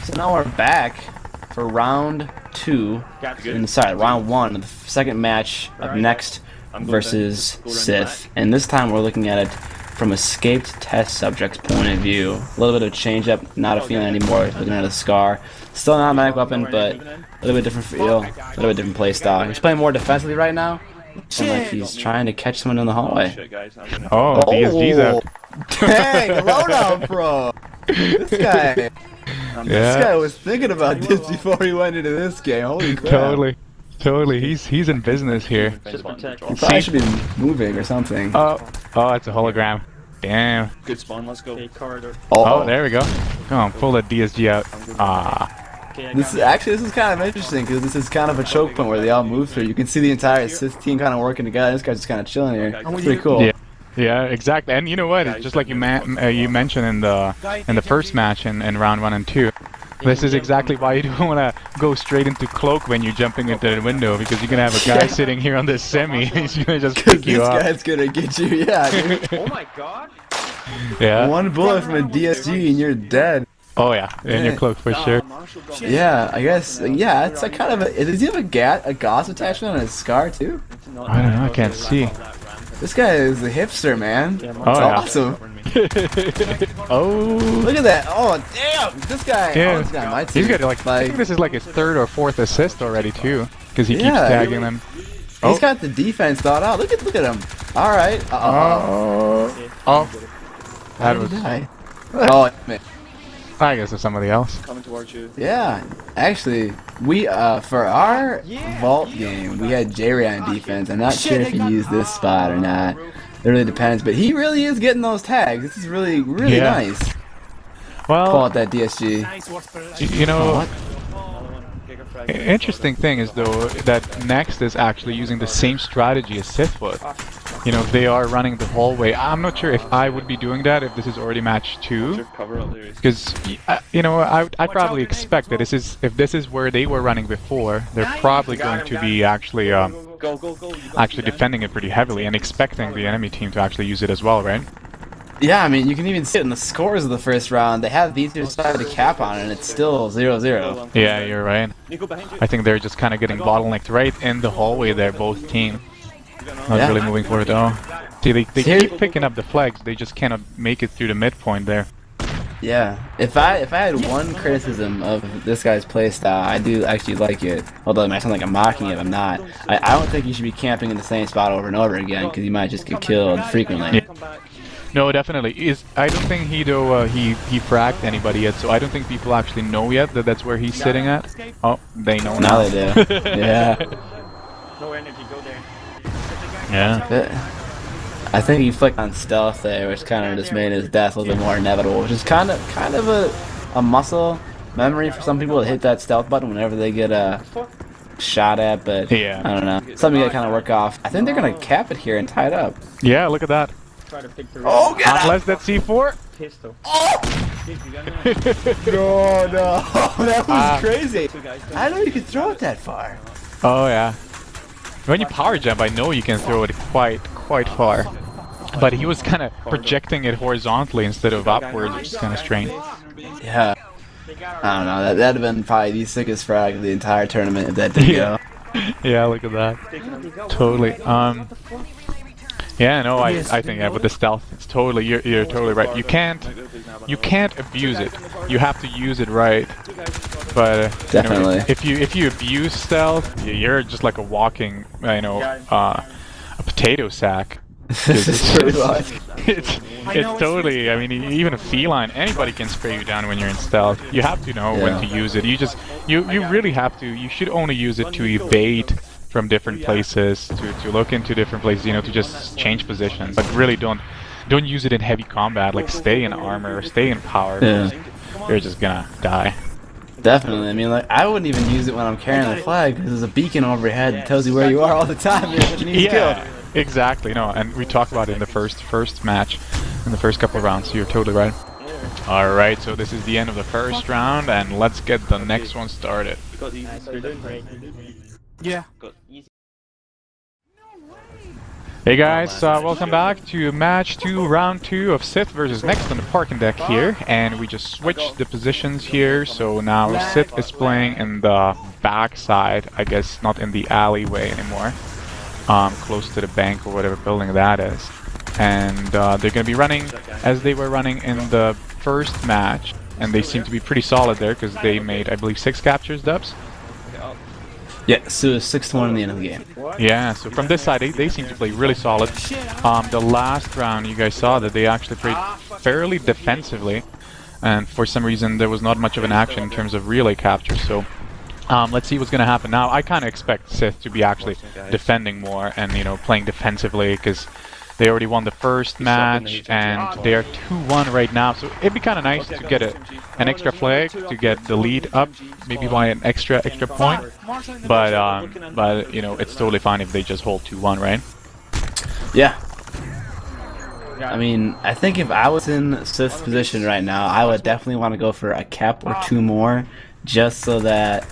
So now we're back for round 2. Sorry, round 1 of the second match of Next versus SiTH. And this time we're looking at it from escaped test subject's point of view. A little bit of change up, not a feeling anymore. Looking at a Scar. Still not a magic weapon, but a little bit different feel, a little bit different play style. He's playing more defensively right now. And like he's trying to catch someone in the hallway. Oh, DSG's out. Dang, hello now, bro. This guy. This guy was thinking about this before he went into this game. Holy crap. Totally. He's in business here. He probably should be moving or something. Oh, it's a hologram. Damn. Good spawn, let's go. Oh, there we go. Come on, pull that DSG out. This is kind of interesting because this is kind of a choke point where they all move through. You can see the entire SiTH team kind of working together. This guy's just kind of chilling here. It's pretty cool. Yeah, exactly. And you know what? It's just like you mentioned in the first match in round 1 and 2. This is exactly why you don't want to go straight into cloak when you're jumping into the window, because you're gonna have a guy sitting here on this semi. He's gonna just pick you up. This guy's gonna get you. Yeah, dude. Oh my god. Yeah. One bullet from a DSG and you're dead. Oh yeah, in your cloak for sure. Yeah, I guess. Yeah, it's like kind of a. Does he have a gauze attachment on his Scar too? I don't know. I can't see. This guy is a hipster, man. It's awesome. Oh. Look at that. Oh, damn. This guy. Yeah. Oh, this guy might see. He's got like. I think this is like his 3rd or 4th assist already too, because he keeps tagging them. He's got the defense thought out. Look at him. All right. That was. Oh, man. I guess it's somebody else. Coming towards you. Yeah, actually, we for our vault game, we had Jerry on defense. I'm not sure if he used this spot or not. It really depends, but he really is getting those tags. This is really nice. Well, pull out that DSG. You know, interesting thing is though that Next is actually using the same strategy as SiTH would. You know, they are running the hallway. I'm not sure if I would be doing that if this is already match 2, because you know, I probably expect that if this is where they were running before, they're probably going to be actually defending it pretty heavily and expecting the enemy team to actually use it as well, right? Yeah, I mean, you can even see it in the scores of the first round. They have the easier side of the cap on it, and it's still 0-0. Yeah, you're right. I think they're just kind of getting bottlenecked right in the hallway there, both teams. Not really moving forward at all. See, they keep picking up the flags, they just cannot make it through the midpoint there. Yeah, if I had one criticism of this guy's playstyle, I do actually like it. Although it might sound like I'm mocking it, I'm not. I don't think you should be camping in the same spot over and over again, because you might just get killed frequently. Yeah. No, definitely. I don't think he fragged anybody yet, so I don't think people actually know yet that that's where he's sitting at. Oh, they know now. Now they do. Yeah. No energy, go there. Yeah. I think he flicked on stealth there, which kind of just made his death a little bit more inevitable, which is kind of a muscle memory for some people to hit that stealth button whenever they get shot at, but yeah. I don't know. Something you gotta kind of work off. I think they're gonna cap it here and tie it up. Yeah, look at that. Oh, get up! Unless that C4. Pistol. Oh! No, that was crazy. I didn't know you could throw it that far. Oh yeah. When you power jump, I know you can throw it quite far. But he was kind of projecting it horizontally instead of upwards, which is kind of strange. Yeah. I don't know. That'd have been probably the sickest frag of the entire tournament if that did go. Yeah, look at that. Totally. Yeah, no, I think with the stealth, it's totally you're totally right. You can't abuse it. You have to use it right. But definitely, you know, if you abuse stealth, you're just like a walking, a potato sack. It's totally. I mean, even a feline, anybody can spray you down when you're in stealth. You have to know when to use it. You really have to. You should only use it to evade from different places, to look into different places, you know, to just change positions. But really don't use it in heavy combat, like stay in armor or stay in power. Yeah. You're just gonna die. Definitely. I mean, like, I wouldn't even use it when I'm carrying the flag, because there's a beacon overhead that tells you where you are all the time. Yeah, exactly. No, and we talked about it in the first match, in the first couple of rounds, so you're totally right. Alright, so this is the end of the first round, and let's get the next one started. Yeah. Hey guys, welcome back to match 2, round 2 of SiTH versus Next on the parking deck here, and we just switched the positions here, so now SiTH is playing in the back side, I guess not in the alleyway anymore, close to the bank or whatever building that is, and they're going to be running as they were running in the first match, and they seem to be pretty solid there because they made, I believe, 6 captures, Dubs? Yeah, so it's 6-1 in the end of the game. Yeah, so from this side, they seem to play really solid. The last round, you guys saw that they actually played fairly defensively, and for some reason there was not much of an action in terms of relay capture, so let's see what's going to happen now. I kind of expect SiTH to be actually defending more and, you know, playing defensively, because they already won the first match, and they are 2-1 right now, so it'd be kind of nice to get an extra flag to get the lead up, maybe by an extra point. But you know, it's totally fine if they just hold 2-1, right? Yeah. I mean, I think if I was in SiTH's position right now, I would definitely want to go for a cap or 2 more, just so that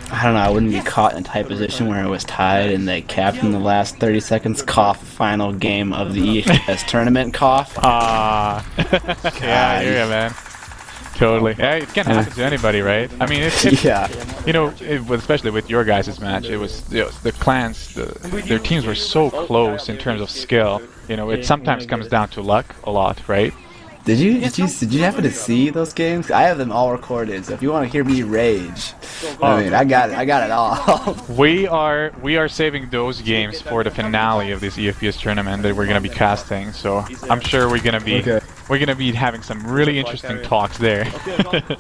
I don't know, I wouldn't be caught in a tight position where it was tied and they capped in the last 30 seconds. Cough, final game of the EHS tournament, cough. Yeah, man. Totally. Yeah, it can happen to anybody, right? I mean, yeah. You know, especially with your guys' match, it was, you know, the clans, their teams were so close in terms of skill. You know, it sometimes comes down to luck a lot, right? Did you happen to see those games? I have them all recorded, so if you want to hear me rage, I mean, I got it all. We are saving those games for the finale of this EFPS tournament that we're gonna be casting. So I'm sure we're gonna be having some really interesting talks there.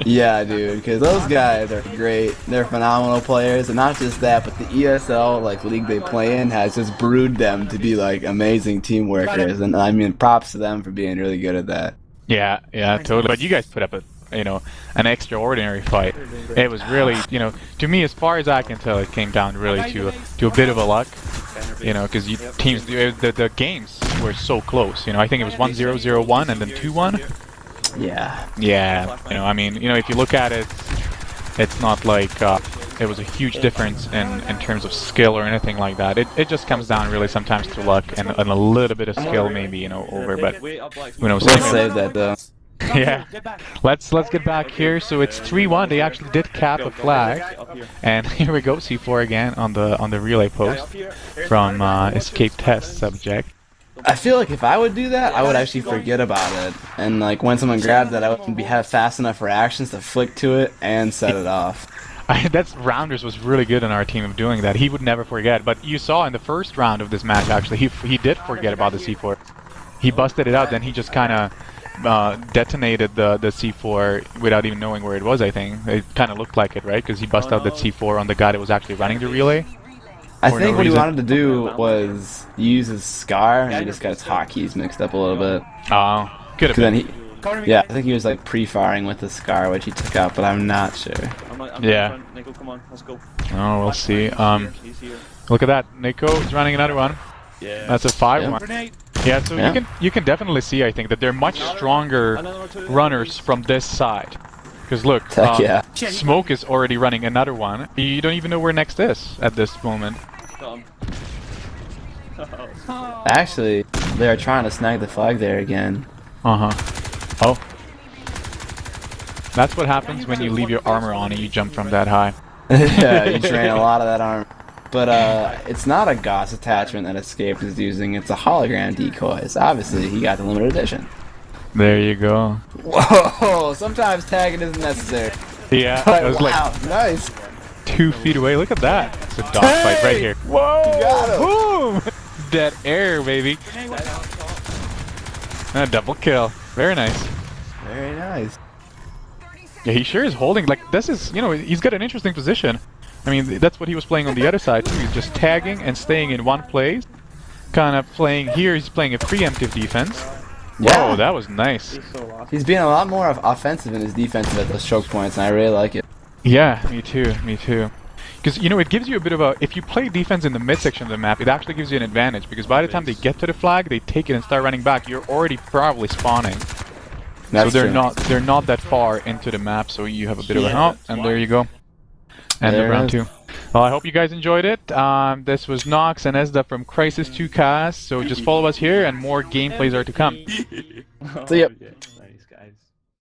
Yeah, dude, because those guys are great. They're phenomenal players, and not just that, but the ESL league they play in has just brewed them to be like amazing team workers, and I mean, props to them for being really good at that. Yeah, totally. But you guys put up an extraordinary fight. It was really, you know, to me, as far as I can tell, it came down really to a bit of a luck, you know, because the games were so close. You know, I think it was 1-0, 0-1, and then 2-1. Yeah. Yeah. You know, I mean, you know, if you look at it, it's not like it was a huge difference in terms of skill or anything like that. It just comes down really sometimes to luck and a little bit of skill, maybe, you know, over. But who knows? Let's save that though. Yeah. Let's get back here. So it's 3-1. They actually did cap a flag, and here we go. C4 again on the relay post from escape test subject. I feel like if I would do that, I would actually forget about it, and like when someone grabs that, I wouldn't have fast enough reactions to flick to it and set it off. That's Rounders was really good on our team of doing that. He would never forget. But you saw in the first round of this match, actually, he did forget about the C4. He busted it out, then he just kind of detonated the C4 without even knowing where it was, I think. It kind of looked like it, right? Because he busted out that C4 on the guy that was actually running the relay. I think what he wanted to do was use his Scar, and he just got his hotkeys mixed up a little bit. Oh, could have been. Yeah, I think he was like pre-firing with the Scar, which he took out, but I'm not sure. Yeah. Oh, we'll see. Look at that. Nico is running another one. Yeah. That's a 5-1. Yeah, so you can definitely see, I think, that they're much stronger runners from this side. Because look, Smoke is already running another one. You don't even know where next is at this moment. Actually, they're trying to snag the flag there again. Oh. That's what happens when you leave your armor on and you jump from that high. Yeah, you drain a lot of that armor. But it's not a Gauss attachment that Escape is using, it's a hologram decoy. So obviously he got the limited edition. There you go. Whoa, sometimes tagging isn't necessary. Yeah, it was wow, nice. 2 feet away. Look at that. It's a dogfight right here. Whoa! You got him. Boom! Dead air, baby. A double kill. Very nice. Very nice. Yeah, he sure is holding. Like, this is, you know, he's got an interesting position. I mean, that's what he was playing on the other side, too. He's just tagging and staying in one place. Kind of playing here, he's playing a preemptive defense. Yeah. Whoa, that was nice. He's being a lot more offensive in his defensive at those choke points, and I really like it. Yeah, me too, me too. Because, you know, it gives you a bit of a... If you play defense in the midsection of the map, it actually gives you an advantage. Because by the time they get to the flag, they take it and start running back. You're already probably spawning. That's so true. they're not that far into the map, so you have a bit of a... Oh, and there you go. End of round 2. Well, I hope you guys enjoyed it. This was Nox and Esda from Crysis2Casts. So just follow us here, and more gameplays are to come. See ya. Okay.